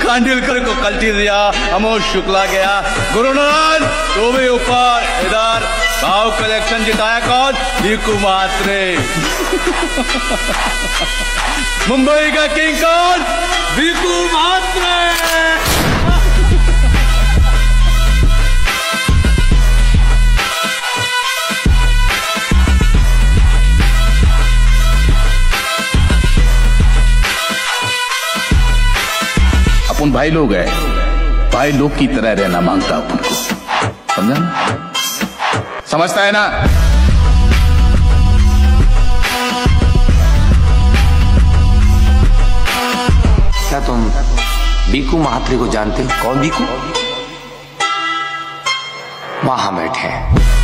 खांडविलकर को कल्टी दिया, अमोद शुक्ला गया। गुरुनाथ तो भी ऊपर, इधर भाव कलेक्शन जिताया कौन? भीकू म्हात्रे। मुंबई का किंग कौन? भीकू म्हात्रे। अपन भाई लोग है, भाई लोग की तरह रहना मांगता अपन को, समझा ना? समझता है ना? क्या तुम भीकू म्हात्रे को जानते हो? कौन भीकू? वहां बैठे हैं।